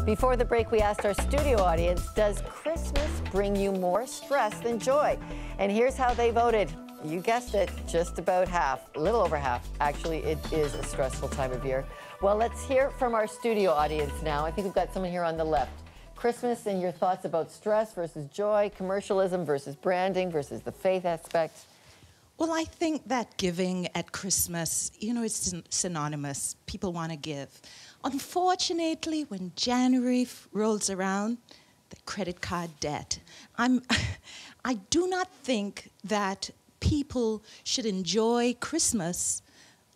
Before the break, we asked our studio audience, does Christmas bring you more stress than joy? And here's how they voted. You guessed it, just about half, a little over half. Actually, it is a stressful time of year. Well, let's hear from our studio audience now. I think we've got someone here on the left. Christmas and your thoughts about stress versus joy, commercialism versus branding versus the faith aspect. Well, I think that giving at Christmas, it's synonymous. People want to give. Unfortunately, when January rolls around, the credit card debt. I do not think that people should enjoy Christmas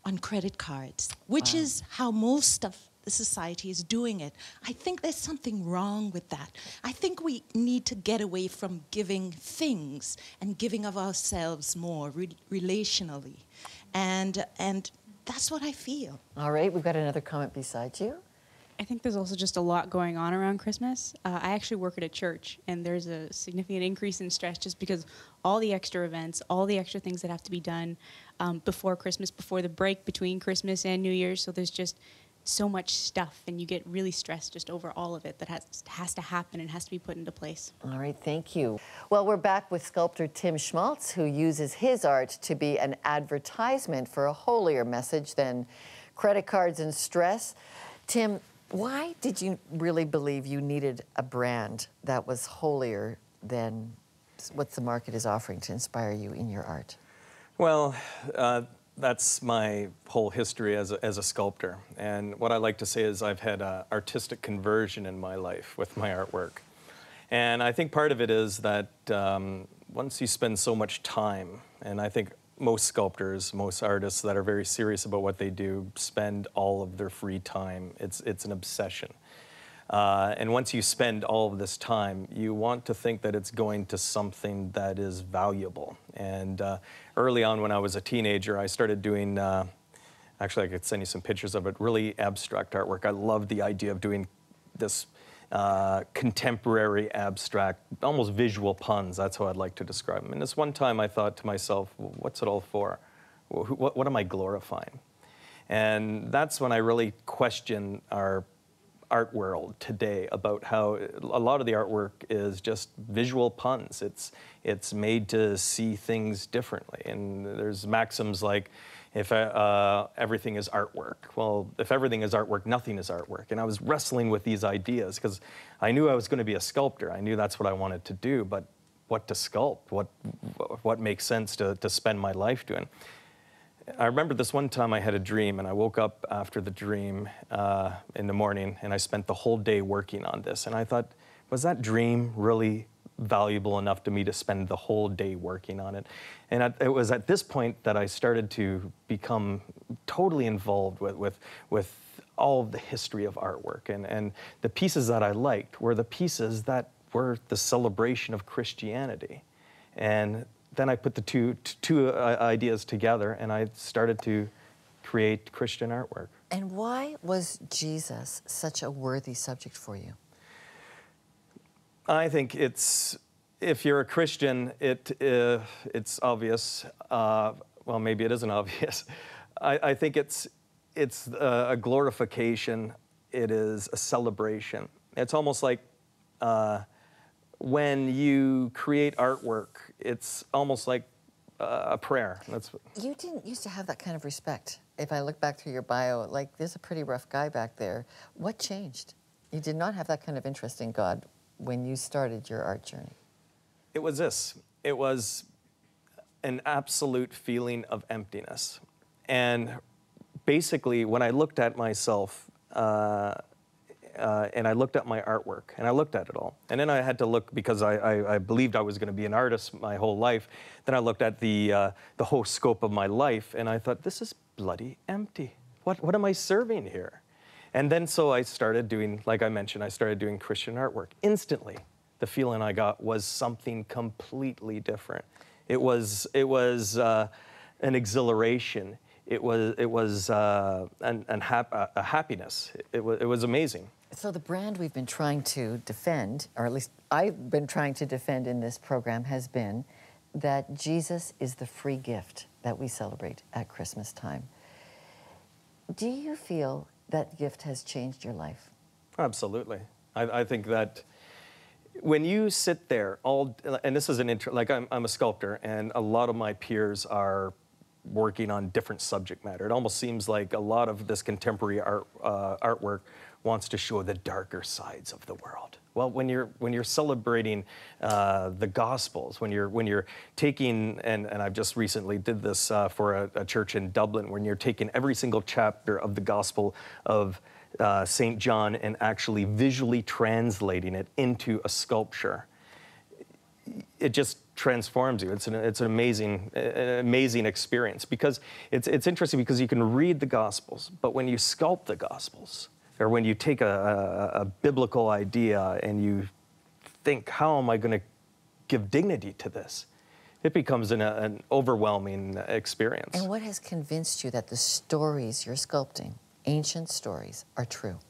on credit cards, which is how most of the society is doing it. I think there's something wrong with that. I think we need to get away from giving things and giving of ourselves more relationally. And that's what I feel. All right, we've got another comment beside you. I think there's also just a lot going on around Christmas. I actually work at a church, and there's a significant increase in stress just because all the extra events, all the extra things that have to be done before Christmas, before the break between Christmas and New Year's. So there's just so much stuff, and you get really stressed just over all of it that has to happen and has to be put into place. All right, thank you. Well, we're back with sculptor Tim Schmaltz, who uses his art to be an advertisement for a holier message than credit cards and stress. Tim, why did you really believe you needed a brand that was holier than what the market is offering to inspire you in your art? Well, that's my whole history as a sculptor. And what I like to say is I've had an artistic conversion in my life with my artwork. And I think part of it is that once you spend so much time, and I think most sculptors, most artists that are very serious about what they do spend all of their free time. It's an obsession. And once you spend all of this time, you want to think that it's going to something that is valuable. And early on when I was a teenager, I started doing, actually I could send you some pictures of it, really abstract artwork. I loved the idea of doing this contemporary abstract, almost visual puns. That's how I'd like to describe them. And this one time I thought to myself, well, what's it all for? What am I glorifying? And that's when I really questioned our art world today about how a lot of the artwork is just visual puns. It's made to see things differently. And there's maxims like, if everything is artwork. Well, if everything is artwork, nothing is artwork. And I was wrestling with these ideas because I knew I was going to be a sculptor. I knew that's what I wanted to do, but what to sculpt? What makes sense to spend my life doing? I remember this one time I had a dream, and I woke up after the dream in the morning, and I spent the whole day working on this. And I thought, was that dream really valuable enough to me to spend the whole day working on it? And it was at this point that I started to become totally involved with all of the history of artwork. And the pieces that I liked were the pieces that were the celebration of Christianity. And then I put the two ideas together, and I started to create Christian artwork. And why was Jesus such a worthy subject for you? I think if you're a Christian, it's obvious. Well, maybe it isn't obvious. I think it's a glorification. It is a celebration. It's almost like when you create artwork, it's almost like a prayer. You didn't used to have that kind of respect. If I look back through your bio, like, there's a pretty rough guy back there. What changed? You did not have that kind of interest in God when you started your art journey. It was this. It was an absolute feeling of emptiness. And basically, when I looked at myself and I looked at my artwork, and I looked at it all. And then I had to look, because I believed I was going to be an artist my whole life. Then I looked at the whole scope of my life, and I thought, this is bloody empty. What am I serving here? And then so I started doing, like I mentioned, I started doing Christian artwork. Instantly, the feeling I got was something completely different. It was an exhilaration. It was a happiness. It was amazing. So the brand we've been trying to defend, or at least I've been trying to defend in this program, has been that Jesus is the free gift that we celebrate at Christmas time. Do you feel that gift has changed your life? Absolutely. I think that when you sit there, and this is like I'm a sculptor, and a lot of my peers are working on different subject matter. It almost seems like a lot of this contemporary artwork wants to show the darker sides of the world. Well, when you're celebrating the Gospels, when you're taking, and I've just recently did this for a church in Dublin, when you're taking every single chapter of the Gospel of St. John and actually visually translating it into a sculpture, it just transforms you. It's an amazing experience, because it's interesting because you can read the Gospels, but when you sculpt the Gospels, or when you take a biblical idea and you think, how am I going to give dignity to this? It becomes an overwhelming experience. And what has convinced you that the stories you're sculpting, ancient stories, are true?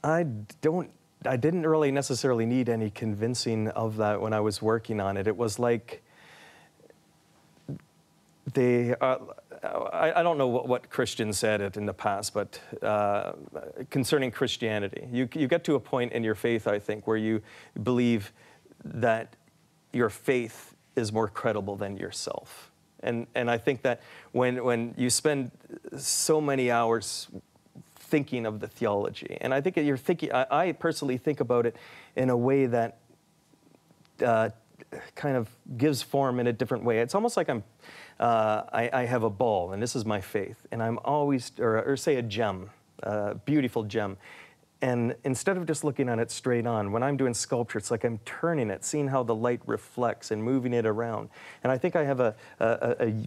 I didn't really necessarily need any convincing of that when I was working on it. It was like I don't know what Christians said it in the past, but concerning Christianity, you get to a point in your faith, I think, where you believe that your faith is more credible than yourself. And I think that when you spend so many hours thinking of the theology, and I think you're thinking, I personally think about it in a way that kind of gives form in a different way. It's almost like I have a ball, and this is my faith, and I'm always, or say a gem, a beautiful gem, and instead of just looking at it straight on, when I'm doing sculpture, it's like I'm turning it, seeing how the light reflects and moving it around. And I think I have a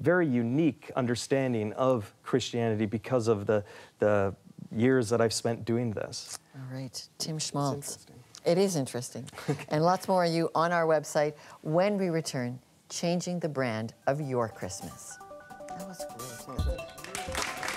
very unique understanding of Christianity because of the years that I've spent doing this. All right, Tim Schmaltz. It is interesting. And lots more on you on our website when we return, changing the brand of your Christmas. That was great.